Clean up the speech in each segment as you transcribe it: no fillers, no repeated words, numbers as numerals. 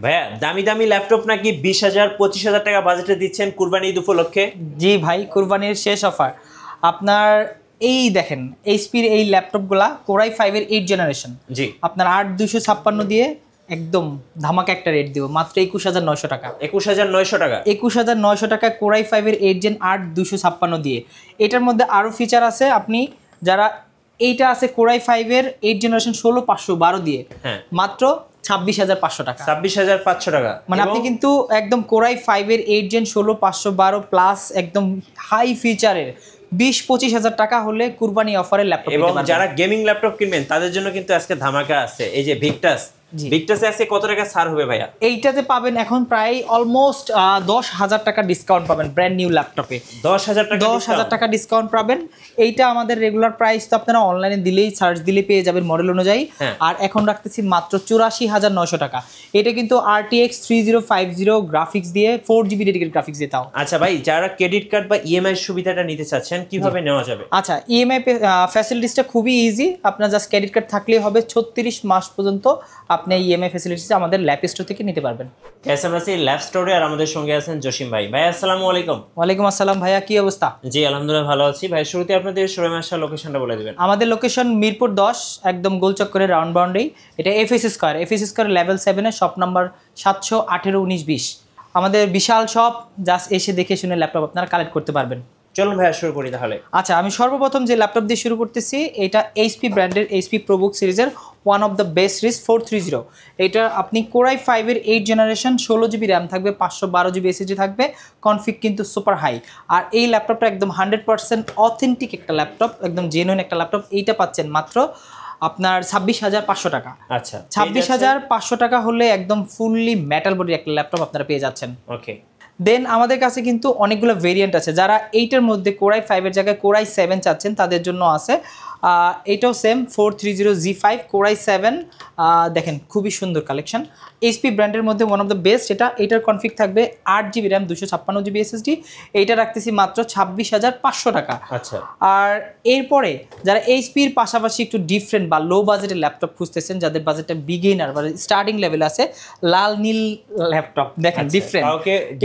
ভাইয়া দামি দামি ল্যাপটপ নাকি 20,000 25,000 টাকা বাজেটে দিচ্ছেন কুরবানি ঈদ উপলক্ষে? জি ভাই, কুরবানির শেষ অফার। আপনার এই দেখেন এইচপির এই ল্যাপটপগুলা কোরাই 5-এর 8 জেনারেশন। জি, আপনার 8256 দিয়ে একদম ধামাকা একটা রেট দিব, মাত্র 21,900 টাকা। 21,900 টাকা? 21,900 টাকা কোরাই 5-এর 8 জেন 8256 দিয়ে। এটার মধ্যে আরও ফিচার আছে, আপনি যারা এইটা আছে কোরাই 5-এর 8 জেনারেশন 16512 দিয়ে মাত্র 26,500 টাকা। 26,500 টাকা মানে আপনি কিন্তু একদম কোরাই 5-এর 8 জেন 16512 প্লাস একদম হাই ফিচারের 20-25,000 টাকা হলে কুরবানি অফারের ল্যাপটপ এবং যারা গেমিং ল্যাপটপ কিনবেন তাদের জন্য কিন্তু আজকে ধামাকা আছে। এই যে ভিক্টাসে আজকে কত টাকা ছাড় হবে ভাইয়া? এইটাতে পাবেন এখন প্রায় অলমোস্ট 10,000 টাকা ডিসকাউন্ট পাবেন ব্র্যান্ড নিউ ল্যাপটপে। 10,000 টাকা ডিসকাউন্ট পাবেন। এইটা আমাদের রেগুলার প্রাইস তো আপনারা অনলাইনে দিলেই সার্চ দিলে পেয়ে যাবেন মডেল অনুযায়ী। আর এখন রাখতেছি মাত্র 84,900 টাকা। এটা কিন্তু RTX 3050 গ্রাফিক্স দিয়ে 4GB ডেডিকেটেড গ্রাফিক্স দিয়ে। তাও আচ্ছা ভাই, যারা ক্রেডিট কার্ড বা ইএমআই সুবিধাটা নিতে চাচ্ছেন কিভাবে নেওয়া যাবে? আচ্ছা, ইএমআই ফ্যাসিলিটিসটা খুবই ইজি। আপনার জাস্ট ক্রেডিট কার্ড থাকলেই হবে। 36 মাস পর্যন্ত আপনি ইএমআই ফ্যাসিলিটিস আমাদের ল্যাপ স্টোর থেকে নিতে পারবেন। আমরা সেই ল্যাপ স্টোরে আর আমাদের সঙ্গে আছেন জসিম ভাই। ভাই আসসালামু আলাইকুম। ওয়ালাইকুম আসসালাম ভাইয়া, কি অবস্থা? জি আলহামদুলিল্লাহ ভালো আছি ভাই। শুরুতে আপনাদের শোরুম আসার লোকেশনটা বলে দিবেন। আমাদের লোকেশন মিরপুর 10, একদম গোলচক্করের রাউন্ড বাউন্ডারি। এটা এফএসসি স্কয়ার লেভেল 7-এ শপ নাম্বার 718-19-20। আমাদের বিশাল শপ, জাস্ট এসে দেখে শুনে ল্যাপটপ আপনারা কালেক্ট করতে পারবেন। চলুন ভাইয়া শুরু করি তাহলে। আচ্ছা, আমি সর্বপ্রথম যে ল্যাপটপ দিয়ে শুরু করতেছি, এটা এইচপি ব্র্যান্ডের এইচপি প্রোবুক সিরিজের one of the best series 430। এটা আপনি কোরাই 5-এর 8 জেনারেশন, 16GB র্যাম থাকবে, 512GB এসএসডি থাকবে, কনফিগ কিন্তু সুপার হাই। আর এই ল্যাপটপটা একদম 100% অথেন্টিক একটা ল্যাপটপ, একদম জেনুইন একটা ল্যাপটপ। এইটা পাচ্ছেন মাত্র আপনার 26,500 টাকা। আচ্ছা, 26,500 টাকা হলে একদম ফুললি মেটাল বডির একটা ল্যাপটপ আপনারা পেয়ে যাচ্ছেন। ওকে। দেন আমাদের কাছে কিন্তু অনেকগুলো ভেরিয়েন্ট আছে। যারা এইটার মধ্যে কোরাই 5-এর জায়গায় কোরাই 7 চাচ্ছেন তাদের জন্য আছে। এটাও সেম 430G5 কোরাই 7। দেখেন খুবই সুন্দর কালেকশন। এইচপি ব্র্যান্ডের মধ্যে ওয়ান অফ দ্য বেস্ট। এটার কনফিগ থাকবে 8GB র্যাম, 256GB এসএসডি। এইটা রাখতেছি মাত্র 26,500 টাকা। আচ্ছা। আর এরপরে যারা এইচপির পাশাপাশি একটু ডিফারেন্ট বা লো বাজেটের ল্যাপটপ খুঁজতেছেন, যাদের বাজেটটা বিগিনার বা স্টার্টিং লেভেল আছে, লাল নীল ল্যাপটপ দেখেন ডিফারেন্ট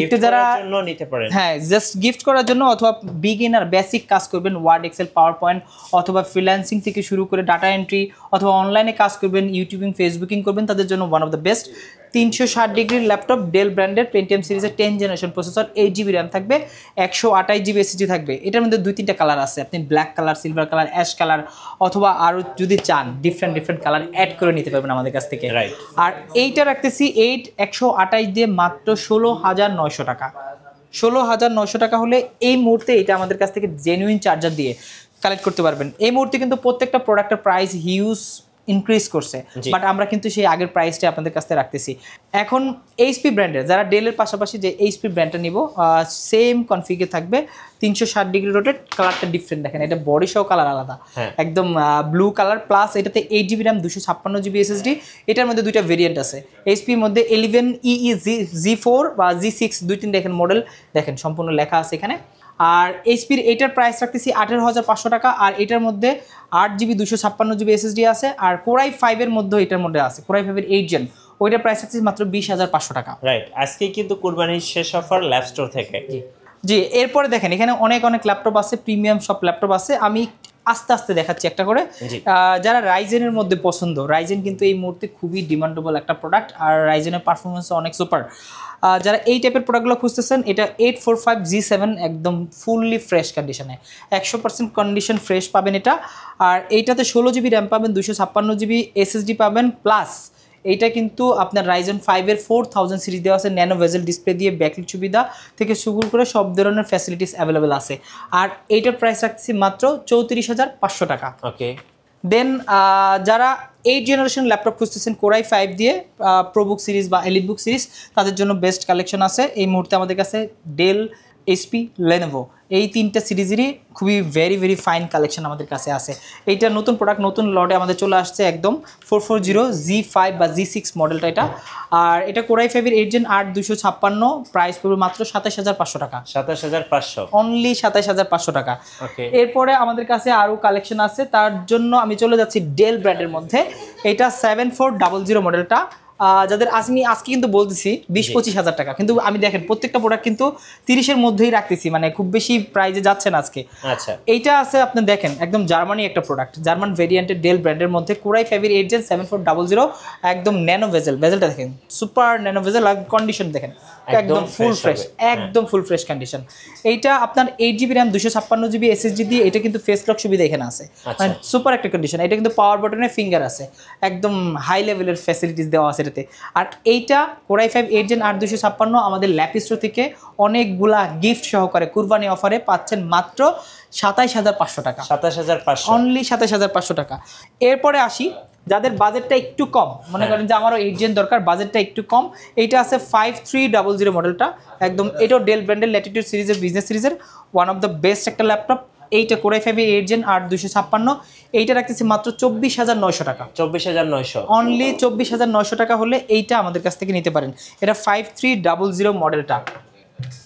একটু, যারা নিতে পারেন। হ্যাঁ, জাস্ট গিফট করার জন্য অথবা বিগিনার বেসিক কাজ করবেন, ওয়ার্ড, এক্সেল, পাওয়ার পয়েন্ট অথবা ফ্রিল্যান্সিং থেকে শুরু করে ডাটা এন্ট্রি অথবা অনলাইনে কাজ করবেন, ইউটিউবিং, ফেসবুকিং করবেন, তাদের জন্য ওয়ান অফ দ্য বেস্ট 360 ডিগ্রির ল্যাপটপ। ডেল ব্র্যান্ডের পেন্টিয়াম সিরিজের 10 জেনারেশন প্রসেসর, 8GB র্যাম থাকবে, 128GB এসএসডি থাকবে। এটার মধ্যে 2-3টা কালার আছে, আপনি black colour, silver colour, ash colour অথবা আরও যদি চান ডিফারেন্ট কালার অ্যাড করে নিতে পারবেন আমাদের কাছ থেকে। আর এইটা রাখতেছি 128 দিয়ে মাত্র 16,900 টাকা। 16,900 টাকা হলে এই মুহূর্তে এটা আমাদের কাছ থেকে জেনুইন চার্জার দিয়ে কালেক্ট করতে পারবেন। এই মুহূর্তে কিন্তু প্রত্যেকটা প্রোডাক্টের প্রাইস হিউজ ইনক্রিজ করছে, বাট আমরা কিন্তু সেই আগের প্রাইসটা আপনাদের কাছে রাখতেছি। এখন এইচপি ব্র্যান্ডের যারা ডেলের পাশাপাশি যে এইচপি ব্র্যান্ডটা নিব, সেম কনফিগে থাকবে, 360 ডিগ্রি রোটেট, কালারটা ডিফারেন্ট দেখেন, এটা বডি সহ কালার আলাদা, একদম ব্লু কালার, প্লাস এটাতে 8GB র্যাম, 256GB এসএসডি। এটার মধ্যে 2টা ভেরিয়েন্ট আছে। এইচপির মধ্যে 11EE G4 বা G6 2-3 দেখেন মডেল, দেখেন সম্পূর্ণ লেখা আছে এখানে। আর এইচপির এইটার প্রাইস রাখতেছি 18,500 টাকা। আর এটার মধ্যে 8GB 256GB এসএসডি আছে। আর কোরাই 5-এর মধ্যে এটার মধ্যে আছে, কোরাই 5-এর 8 জেন, ওইটার প্রাইস রাখতেছি মাত্র 20,500 টাকা। রাইট, আজকে কিন্তু কুরবানির শেষ অফার ল্যাপ স্টোর থেকে। জি, এরপরে দেখেন এখানে অনেক ল্যাপটপ আছে, প্রিমিয়াম সব ল্যাপটপ আছে। আমি আস্তে আস্তে দেখাচ্ছি একটা করে। যারা রাইজেনের মধ্যে পছন্দ, রাইজেন কিন্তু এই মুহূর্তে খুবই ডিমান্ডেবল একটা প্রোডাক্ট, আর রাইজেনের পারফরমেন্স অনেক সুপার। যারা এই টাইপের প্রোডাক্টগুলো খুঁজতেছেন, এটা 845G7 একদম ফুললি ফ্রেশ কন্ডিশনে, 100% কন্ডিশন ফ্রেশ পাবেন এটা। আর এইটাতে 16GB র্যাম পাবেন, 256GB এসএসডি পাবেন, প্লাস এইটা কিন্তু আপনার রাইজেন 5-এর 4000 সিরিজ দেওয়া আছে, ন্যানো ভেজেল ডিসপ্লে দিয়ে ব্যাকলিট সুবিধা থেকে শুরু করে সব ধরনের ফ্যাসিলিটিস অ্যাভেলেবেল আছে। আর এইটার প্রাইস রাখছি মাত্র 34,500 টাকা। ওকে। দেন যারা 8 জেনারেশন ল্যাপটপ খুঁজতেছেন কোরাই 5 দিয়ে, প্রোবুক সিরিজ বা এলিটবুক সিরিজ, তাদের জন্য বেস্ট কালেকশন আছে এই মুহূর্তে আমাদের কাছে। ডেল, এইচপি, লেনোভো এই 3টা সিরিজেরই খুবই ভেরি ফাইন কালেকশন আমাদের কাছে আছে। এইটা নতুন প্রোডাক্ট, নতুন লটে আমাদের চলে আসছে একদম 440G5 বা G6 মডেলটা এটা। আর এটা কোরাই 5-এর 8 জেন 8256, প্রাইস পড়বে মাত্র 27,500 টাকা। 27,500 অনলি 27,500 টাকা। এরপরে আমাদের কাছে আরও কালেকশন আছে, তার জন্য আমি চলে যাচ্ছি ডেল ব্র্যান্ডের মধ্যে। এটা 7400 মডেলটা। যাদের আমি আজকে কিন্তু বলতেছি 20-25 হাজার টাকা, কিন্তু আমি দেখেন প্রত্যেকটা প্রোডাক্ট কিন্তু 30-এর মধ্যেই রাখতেছি, মানে খুব বেশি প্রাইজে যাচ্ছে না আজকে। আচ্ছা, এইটা আছে আপনি দেখেন একদম জার্মানি একটা প্রোডাক্ট, জার্মান ভেরিয়েন্টের ডেল ব্র্যান্ডের মধ্যে কোরাই 5 এর 8 Gen 7400, একদম ন্যানো ভেজেল, ভেজেলটা দেখেন সুপার ন্যানো ভেজেল, আর কন্ডিশন দেখেন একদম ফুল ফ্রেশ, একদম ফুল ফ্রেশ কন্ডিশন। এইটা আপনার 8GB RAM 256GB SSD দিয়ে, এটা কিন্তু ফেস লক সুবিধা এখানে আছে, মানে সুপার একটা কন্ডিশন। এটা কিন্তু পাওয়ার বাটনে ফিঙ্গার আছে, একদম হাই লেভেলের ফ্যাসিলিটিস দেওয়া আছে এটাতে। আর এইটা কোরাই 5 8 Gen 8256 আমাদের ল্যাপ স্টোর থেকে অনেকগুলা গিফট সহকারে কুরবানি অফারে পাচ্ছেন মাত্র 27500 টাকা, 27500, অনলি 27500 টাকা। এরপরে আসি যাদের বাজেটটা একটু কম, মনে করেন যে আমারও 8 Gen দরকার, বাজেটটা একটু কম, এইটা আছে 5300 মডেলটা, একদম এটাও ডেল ব্র্যান্ডের ল্যাটিটিউড সিরিজের বিজনেস সিরিজের ওয়ান অফ দ্য বেস্ট একটা ল্যাপটপ। এইটা কোরাই 5 8 Gen 8256, এইটা রাখতেছি মাত্র 24900 টাকা, 24900, অনলি 24900 টাকা হলে এইটা আমাদের কাছ থেকে নিতে পারেন। এটা 5300 মডেলটা।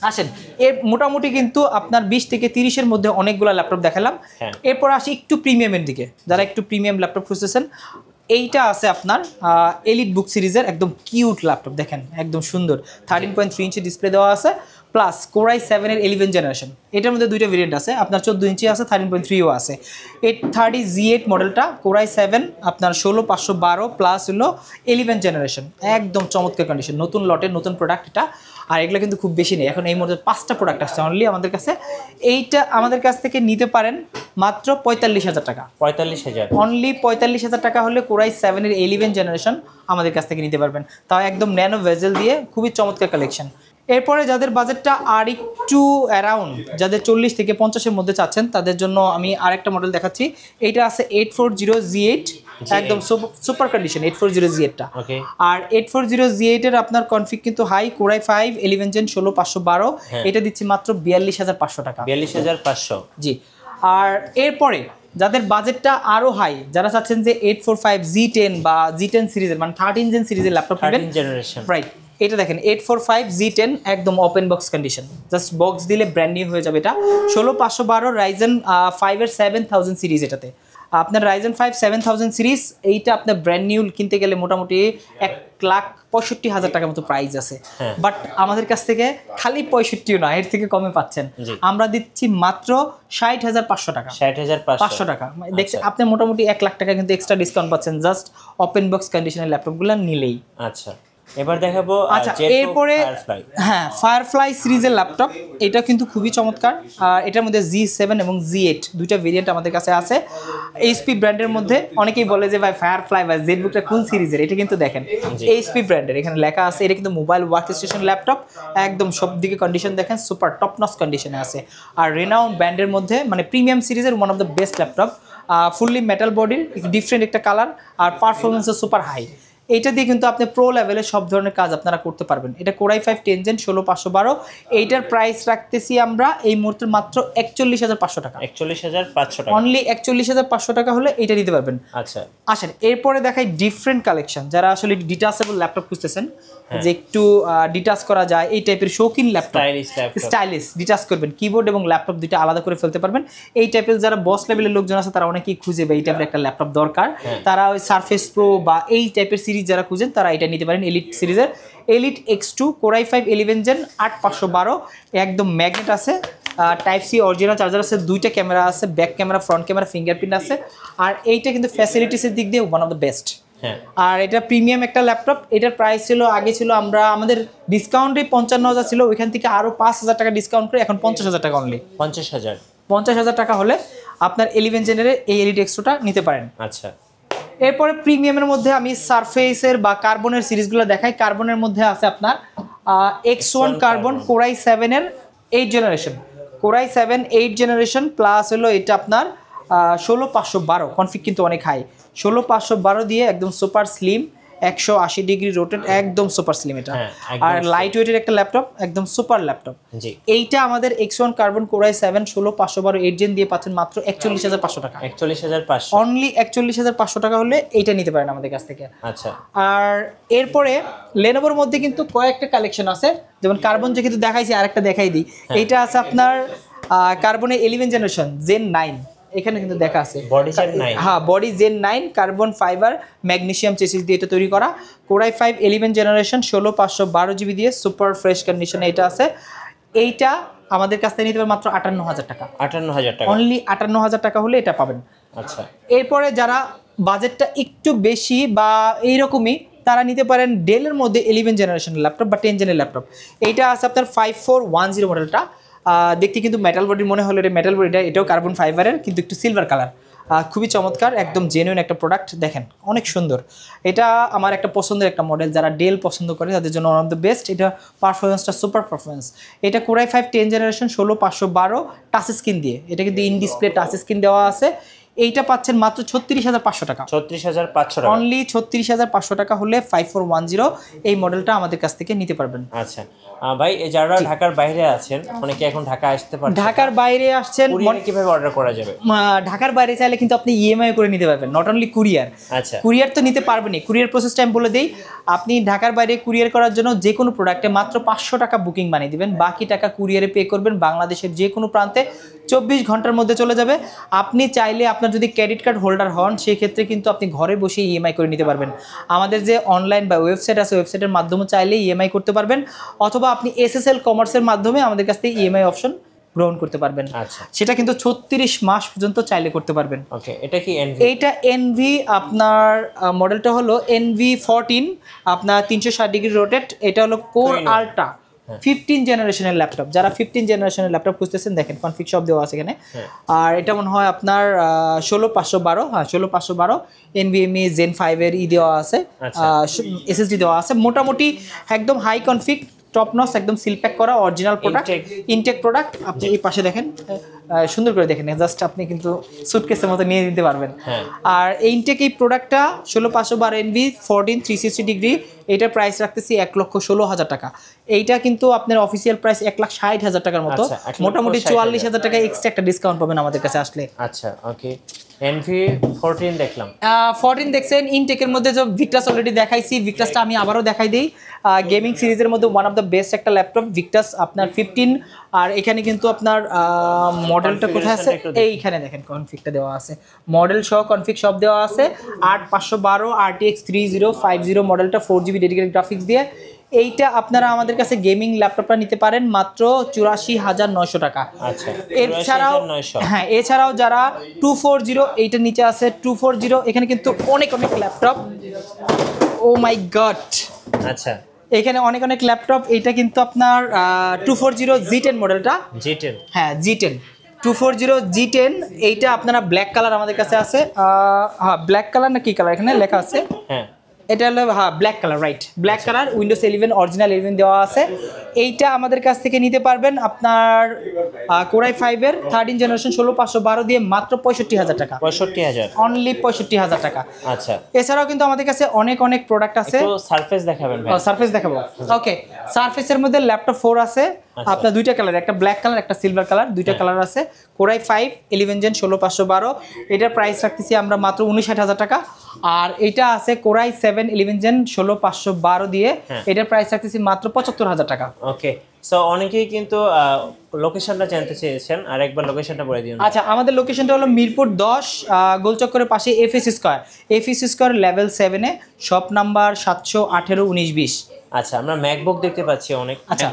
আসেন, এর মোটামুটি কিন্তু আপনার 20 থেকে 30-এর মধ্যে অনেকগুলো ল্যাপটপ দেখালাম। এরপর আসি একটু প্রিমিয়ামের দিকে, যারা একটু প্রিমিয়াম ল্যাপটপ খুঁজতেছেন, এইটা আছে আপনার এলিট বুক সিরিজের একদম কিউট ল্যাপটপ, দেখেন একদম সুন্দর 13.3 ইঞ্চি ডিসপ্লে দেওয়া আছে, প্লাস কোরাই 7 এর 11 জেনারেশন। এটার মধ্যে দুইটা ভেরিয়েন্ট আছে, আপনার 14 ইঞ্চি আছে, 13.3ও আছে। 830 Z8 মডেলটা, কোরাই 7 আপনার 16512 প্লাস হলো 11 জেনারেশন, একদম চমৎকার কন্ডিশন, নতুন লটের নতুন প্রোডাক্ট এটা। আর এগুলো কিন্তু খুব বেশি নেই, এখন এই মুহূর্তে 5টা প্রোডাক্ট আসছে অনলি আমাদের কাছে। এইটা আমাদের কাছ থেকে নিতে পারেন মাত্র 45000 টাকা, 45000, অনলি 45000 টাকা হলে কোরাই 7 এর 11 জেনারেশন আমাদের কাছ থেকে নিতে পারবেন, তাও একদম ন্যানো ভেজেল দিয়ে, খুবই চমৎকার কালেকশন। এরপরে যাদের বাজেটটা আর একটু অ্যারাউন্ড, যাদের 40 থেকে 50-এর মধ্যে চাচ্ছেন, তাদের জন্য আমি আরেকটা মডেল দেখাচ্ছি। এইটা আছে 840 Z8, একদম সুপার কন্ডিশন 840 Z8টা। আর 840 Z8 এর আপনার কনফিগ কিন্তু হাই, কোরাই 5 11 Gen 16512, এটা দিচ্ছি মাত্র 42500 টাকা, 42500, জি। আর এরপরে যাদের বাজেটটা আরো হাই, যারা চাচ্ছেন যে 845 Z10 বা Z10 সিরিজের, মানে 13 Gen সিরিজের ল্যাপটপ নেবেন, রাইট, এটা দেখেন 845 Z10 একদম open box condition, just box দিলে ব্র্যান্ড নিউ হয়ে যাবে। এটা 16512 রাইজেন 5 এর 7000 সিরিজ, এটাতে আপনার রাইজেন 5 7000 সিরিজ, এইটা আপনার ব্র্যান্ড নিউ কিনতে গেলে মোটামুটি 1,65,000 টাকার মতো প্রাইস আছে। বাট আমাদের কাছ থেকে খালি 65 না, এর থেকে কমে পাচ্ছেন, আমরা দিচ্ছি মাত্র 60,500 টাকা, 60,500 টাকা। দেখছেন আপনি মোটামুটি 1 লাখ টাকা কিন্তু এক্সট্রা ডিসকাউন্ট পাচ্ছেন জাস্ট ওপেন বক্স কন্ডিশনের ল্যাপটপগুলো নিলেই। আচ্ছা, এবার দেখাবো আচ্ছা, এরপরে হ্যাঁ ফায়ারফ্লাই সিরিজের ল্যাপটপ, এটা কিন্তু খুবই চমৎকার। এটার মধ্যে G7 এবং Z8 দুইটা ভেরিয়েন্ট আমাদের কাছে আছে। এইচপি ব্র্যান্ডের মধ্যে অনেকেই বলে যে ভাই ফায়ারফ্লাই বা জেডবুকটা কোন সিরিজের, এটা কিন্তু দেখেন এইচপি ব্র্যান্ডের, এখানে লেখা আছে। এটা কিন্তু মোবাইল ওয়ার্ক স্টেশন ল্যাপটপ, একদম সব দিকে কন্ডিশন দেখেন সুপার টপ নচ কন্ডিশনে আছে। আর রেনাউন্ড ব্র্যান্ডের মধ্যে মানে প্রিমিয়াম সিরিজের one of the best laptop, fully metal বডির, ডিফারেন্ট একটা কালার, আর পারফরমেন্স সুপার হাই। এইটা দিয়ে কিন্তু আপনি প্রো লেভেলের সব ধরনের কাজ আপনারা করতে পারবেন। এটা কোরাই 5 10 Gen 16512, এইটার প্রাইস রাখতেছি আমরা এই মুহূর্তে মাত্র 41500 টাকা, 41500 টাকা, অনলি 41500 টাকা হলে এটা নিতে পারবেন। আচ্ছা, আসেন এরপরে দেখাই ডিফারেন্ট কালেকশন, যারা আসলে ডিটাচেবল ল্যাপটপ খুঁজতেছেন, যে একটু ডিটাচ করা যায় এই টাইপের শৌখিন ল্যাপটপ, স্টাইলিশ ডিটাচ করবেন, কিবোর্ড এবং ল্যাপটপ দুইটা আলাদা করে ফেলতে পারবেন। এই টাইপের যারা বস লেভেলের লোকজন আছে, তারা অনেকেই খুঁজে বা এই টাইপের একটা ল্যাপটপ দরকার, তারা ওই সারফেস প্রো বা এই টাইপের সিরিজ যারা খুঁজেন, তারা এটা নিতে পারেন। এলিট সিরিজের এলিট X2 কোরাই 5 11 Gen 8512, একদম ম্যাগনেট আছে, টাইপ সি অরিজিনাল চার্জার আছে, দুইটা ক্যামেরা আছে, back camera, front camera, fingerprint আছে। আর এইটা কিন্তু ফ্যাসিলিটিসের দিক দিয়ে ওয়ান অফ দ্য বেস্ট। আর এটা প্রিমিয়াম একটা ল্যাপটপ। এটার প্রাইস ছিল, আগে ছিল আমরা আমাদের ডিসকাউন্টে 55,000 ছিল, ওইখান থেকে আরো 5,000 টাকা ডিসকাউন্ট করে এখন 50,000 টাকা, অনলি 50,000 টাকা হলে আপনার 11 জেনের এই এলিট X2টা নিতে পারেন। আচ্ছা, এরপরে প্রিমিয়ামের মধ্যে আমি সারফেসের বা কার্বনের সিরিজগুলো দেখাই। কার্বনের মধ্যে আছে আপনার X1 কার্বন কোরাই 7 এর 8 জেনারেশন, কোরাই 7 8 জেনারেশন প্লাস হলো এটা আপনার 16512, কনফিগ কিন্তু অনেক হাই, 16512 দিয়ে একদম সুপার স্লিম, 180 ডিগ্রি রোটেট, একদম সুপার স্লিম এটা। আর লাইট ওয়েটের একটা ল্যাপটপ, একদম সুপার ল্যাপটপ। এইটা আমাদের X1 কার্বন কোরাই 7 16512 8 জেন দিয়ে পাচ্ছেন মাত্র 41500 টাকা, 41500, অনলি 41500 টাকা হলে এইটা নিতে পারেন আমাদের কাছ থেকে। আচ্ছা, আর এরপরে লেনোভোর মধ্যে কিন্তু কয়েকটা কালেকশন আছে, যেমন কার্বন যে কিন্তু দেখাইছি, আরেকটা দেখাই দিই। এইটা আছে আপনার কার্বনের 11 জেনারেশন Gen 9, এখানে কিন্তু দেখা আছে বডি জেন 9, হ্যাঁ body gen 9 carbon fibre magnesium chassis দিয়ে এটা তৈরি করা, কোরাই 5 11 জেনারেশন 16512 জিবি দিয়ে সুপার ফ্রেশ কন্ডিশনে এটা আছে। এইটা আমাদের কাছ থেকে নিতে পারবেন মাত্র 58000 টাকা, 58000 টাকা অনলি 58000 টাকা হলে এটা পাবেন। আচ্ছা, এরপরে যারা বাজেটটা একটু বেশি বা এইরকমই তারা নিতে পারেন ডেলের মধ্যে 11 জেনারেশনের ল্যাপটপ বা 10 জেনের ল্যাপটপ। এইটা আছে আপনার 5410 মডেলটা, দেখতে কিন্তু মেটাল বডির মনে হলো, এটা মেটাল বডিটা, এটাও কার্বন ফাইবারের কিন্তু একটু সিলভার কালার, খুবই চমৎকার, একদম জেনুইন একটা প্রোডাক্ট, দেখেন অনেক সুন্দর। এটা আমার একটা পছন্দের একটা মডেল, যারা ডেল পছন্দ করে তাদের জন্য ওয়ান অফ দ্য বেস্ট। এটা পারফরমেন্সটা সুপার পারফরমেন্স। এটা কোরাই 5 10 জেনারেশন 16512 টাচ স্ক্রিন দিয়ে, এটা কিন্তু ইন ডিসপ্লে টাচ স্ক্রিন দেওয়া আছে। এইটা পাচ্ছেন মাত্র 36500 টাকা, 36500 টাকা, অনলি 36500 টাকা হলে 5410 এই মডেলটা আমাদের কাছ থেকে নিতে পারবেন। আচ্ছা ভাই, যারা ঢাকার বাইরে আছেন, অনেকে এখন ঢাকা আসতে পারছেন, ঢাকার বাইরে আসছেন, কিভাবে অর্ডার করা যাবে? ঢাকার বাইরে চাইলে কিন্তু আপনি ইএমআই করে নিতে পারবেন, নট অনলি কুরিয়ার। আচ্ছা, কুরিয়ার তো নিতে পারবেনই, কুরিয়ার প্রসেসটা আমি বলে দিই। আপনি ঢাকার বাইরে কুরিয়ার করার জন্য যে কোনো প্রোডাক্টে মাত্র 500 টাকা বুকিং বানিয়ে দিবেন, বাকি টাকা কুরিয়ারে পে করবেন। বাংলাদেশের যে কোনো প্রান্তে 24 ঘন্টার মধ্যে চলে যাবে। আপনি চাইলে আপনার যদি ক্রেডিট কার্ড হোল্ডার হন সেক্ষেত্রে কিন্তু আপনি ঘরে বসে ইএমআই করে নিতে পারবেন। আমাদের যে অনলাইন বা ওয়েবসাইট আছে, ওয়েবসাইটের মাধ্যমে চাইলে ইএমআই করতে পারবেন, অথবা আপনি এসএসএল কমার্সের মাধ্যমে আমাদের কাছ থেকে ইএমআই অপশন গ্রহণ করতে পারবেন। আচ্ছা, সেটা কিন্তু 36 মাস পর্যন্ত চাইলে করতে পারবেন। ওকে, এটা কি এনভি? এইটা এনভি, আপনার মডেলটা হলো এনভি 14, আপনার 360 ডিগ্রি রোটেট। এটা হলো কোর আল্ট্রা 15 জেনারেশনের ল্যাপটপ। যারা 15 জেনারেশনের ল্যাপটপ খুঁজতেছেন দেখেন কনফিগ সব দেওয়া আছে এখানে। আর এটা মনে হয় আপনার 16512, হ্যাঁ 16512 এনভিএমই জেন 5 এর দেওয়া আছে, এসএসডি দেওয়া আছে। মোটামুটি একদম হাই কনফিগ, টপ নচ, একদম সিল প্যাক করা অরিজিনাল প্রোডাক্ট, ইনটেক প্রোডাক্ট। আপনি এই পাশে দেখেন, সুন্দর করে দেখেন, জাস্ট আপনি কিন্তু সুটকেসের মতো নিয়ে নিতে পারবেন। আর এই ইনটেক এই প্রোডাক্টটা 16512 এনভি 14 360 ডিগ্রি, এইটার প্রাইস রাখতেছি 1,16,000 টাকা। এইটা কিন্তু আপনার অফিসিয়াল প্রাইস 1,60,000 টাকার মতো, মোটামুটি 44,000 টাকা এক্সট্রা একটা ডিসকাউন্ট পাবেন আমাদের কাছে আসলে। আচ্ছা, ওকে, এনভি 14 দেখলাম, 14 দেখছেন। ইনটেকের মধ্যে যে ভিক্টাস অলরেডি দেখাইছি, ভিক্টাসটা আমি আবারও দেখাই দিই। গেমিং সিরিজের মধ্যে ওয়ান অফ দ্য বেস্ট একটা ল্যাপটপ ভিক্টাস আপনার 15। আর এখানে কিন্তু আপনার মডেলটা কোথায় আছে, এইখানে দেখেন কনফিগটা দেওয়া আছে, মডেল সহ কনফিগ সব দেওয়া আছে। 8512 RTX 3050 মডেলটা 4GB ডেডিকেটেড গ্রাফিক্স দিয়ে। এইটা আপনারা আমাদের কাছে গেমিং ল্যাপটপটা নিতে পারেন মাত্র 84,900 টাকা। আচ্ছা, এছাড়াও হ্যাঁ, এছাড়াও যারা 240, এইটার নিচে আছে 240, এখানে কিন্তু অনেক অনেক ল্যাপটপ, ও মাই গড। আচ্ছা, এখানে অনেক অনেক ল্যাপটপ। এইটা কিন্তু আপনার 240 G10 মডেলটা, G10, হ্যাঁ G10 240 G10। এইটা আপনারা ব্ল্যাক কালার আমাদের কাছে আছে, হ্যাঁ ব্ল্যাক কালার না কি কালার এখানে লেখা আছে, হ্যাঁ এটা হলো হ্যাঁ black colour, right black colour, Windows 11 original 11 দেওয়া আছে। এইটা আমাদের কাছ থেকে নিতে পারবেন আপনার কোরাই 5 এর 13 জেনারেশন 16512 দিয়ে মাত্র 65,000 টাকা, 65,000, অনলি 65,000 টাকা। আচ্ছা, এছাড়াও কিন্তু আমাদের কাছে অনেক অনেক প্রোডাক্ট আছে। তো সারফেস দেখাবেন ভাই? সারফেস দেখাবো, ওকে। সারফেসের মধ্যে ল্যাপটপ 4 আছে আপনার, দুইটা কালার, একটা ব্ল্যাক কালার একটা সিলভার কালার, দুইটা কালার আছে। কোরাই 5 11 জেন 16512, এটার প্রাইস রাখতেছি আমরা মাত্র 59,000 টাকা। আর এটা আছে কোরাই 7 11 জেন 16512 দিয়ে, এটার প্রাইস রাখতেছি মাত্র 75,000 টাকা। ওকে, সো অনেকেই কিন্তু লোকেশনটা জানতে চেয়েছেন, আর একবার লোকেশনটা বলে দিন। আচ্ছা, আমাদের লোকেশনটা হলো মিরপুর 10 গোলচক্করের পাশে এফএস স্কয়ার লেভেল 7 এ, শপ নাম্বার 718 19 20। আচ্ছা, আমরা ম্যাকবুক দেখতে পাচ্ছি অনেক। আচ্ছা,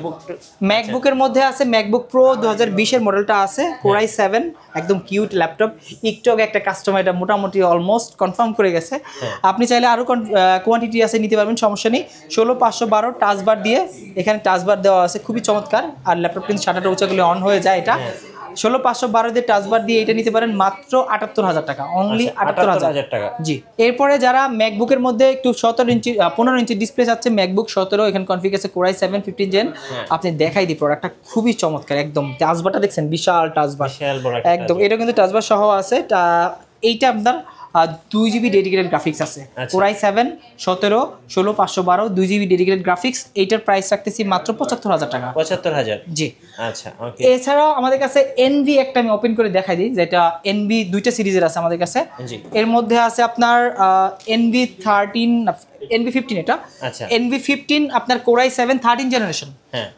ম্যাকবুকের মধ্যে আছে ম্যাকবুক প্রো 2020 এর মডেলটা আছে, কোরাই 7, একদম কিউট ল্যাপটপ। একটু একটা কাস্টমার এটা মোটামুটি অলমোস্ট কনফার্ম করে গেছে। আপনি চাইলে আরও কোয়ান্টিটি আছে নিতে পারবেন, সমস্যা নেই। 16512 টাচবার দিয়ে, এখানে টাচবার দেওয়া আছে, খুবই চমৎকার। আর ল্যাপটপ কিন্তু শাটারটা উঁচা করলে অন হয়ে যায়। এটা 16512 দিয়ে টাচবার দিয়ে এটা নিতে পারেন মাত্র 78,000 টাকা, অনলি 78,000 টাকা। জি। এরপরে যারা ম্যাকবুকের মধ্যে একটু 15 ইঞ্চি ডিসপ্লে চাচ্ছে, ম্যাকবুক 17, এখানে কনফিগ আছে কোরাই 7 15 জেন। আপনি দেখাই দিই, প্রোডাক্টটা খুবই চমৎকার, একদম টাচবারটা দেখছেন, বিশাল টাচবার, একদম। এটা কিন্তু টাচবার সহ আছে। এইটা আপনার 2GB ডেডিকেটেড গ্রাফিক্স আছে, কোরাই 7 17 16512 2GB ডেডিকেটেড গ্রাফিক্স। এইটার প্রাইস রাখতেছি মাত্র 75,000 টাকা। 75,000, জি। আচ্ছা, ওকে। এছাড়াও আমাদের কাছে এনভি একটা আমি ওপেন করে দেখাই দিই, যেটা এনভি দুইটা সিরিজের আছে আমাদের কাছে। এর মধ্যে আছে আপনার এনভি 13 এনভি 15, এটা এনভি 15 আপনার core i 7 13 generation,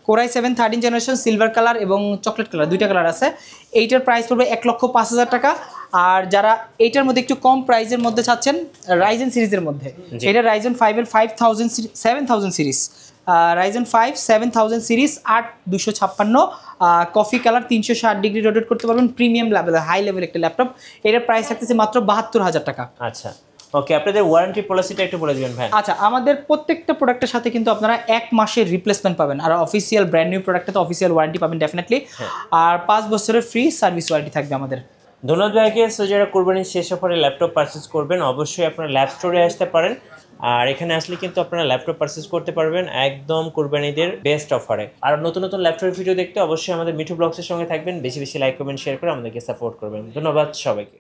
core i 7 13 generation, silver colour এবং চকলেট কালার, দুইটা কালার আছে। এইটার প্রাইস পড়বে 1,05,000 টাকা। আর যারা এইটার মধ্যে একটু কম প্রাইসের মধ্যে চাচ্ছেন রাইজেন সিরিজের মধ্যে, এটা রাইজেন 5 এর 7000 series, Ryzen 5 7000 series 8256 coffee colour 360 degree rotate করতে পারবেন, প্রিমিয়াম লেভেল হাই লেভেল একটা ল্যাপটপ। এটার প্রাইস থাকতেছে মাত্র 72000 টাকা। আচ্ছা ওকে, আপনাদের ওয়ারেন্টি পলিসিটা একটু বলে দিবেন ভাই। আচ্ছা, আমাদের প্রত্যেকটা প্রোডাক্টের সাথে কিন্তু আপনারা 1 মাসের রিপ্লেসমেন্ট পাবেন, আর অফিসিয়াল ব্র্যান্ড নিউ প্রোডাক্টে তো অফিসিয়াল ওয়ারেন্টি পাবেন ডেফিনেটলি, আর 5 বছরের ফ্রি সার্ভিস ওয়ারেন্টি থাকবে আমাদের। ধন্যবাদ ভাইকে। সো যারা কোরবানির শেষ অফারে ল্যাপটপ পারচেজ করবেন অবশ্যই আপনারা ল্যাব স্টোরে আসতে পারেন, আর এখানে আসলে কিন্তু আপনারা ল্যাপটপ পারচেজ করতে পারবেন একদম কোরবানিদের বেস্ট অফারে। আর নতুন নতুন ল্যাপটপের ভিডিও দেখতে অবশ্যই আমাদের মিঠু ব্লগসের সঙ্গে থাকবেন, বেশি বেশি লাইক কমেন্ট শেয়ার করে আমাদেরকে সাপোর্ট করবেন। ধন্যবাদ সবাইকে।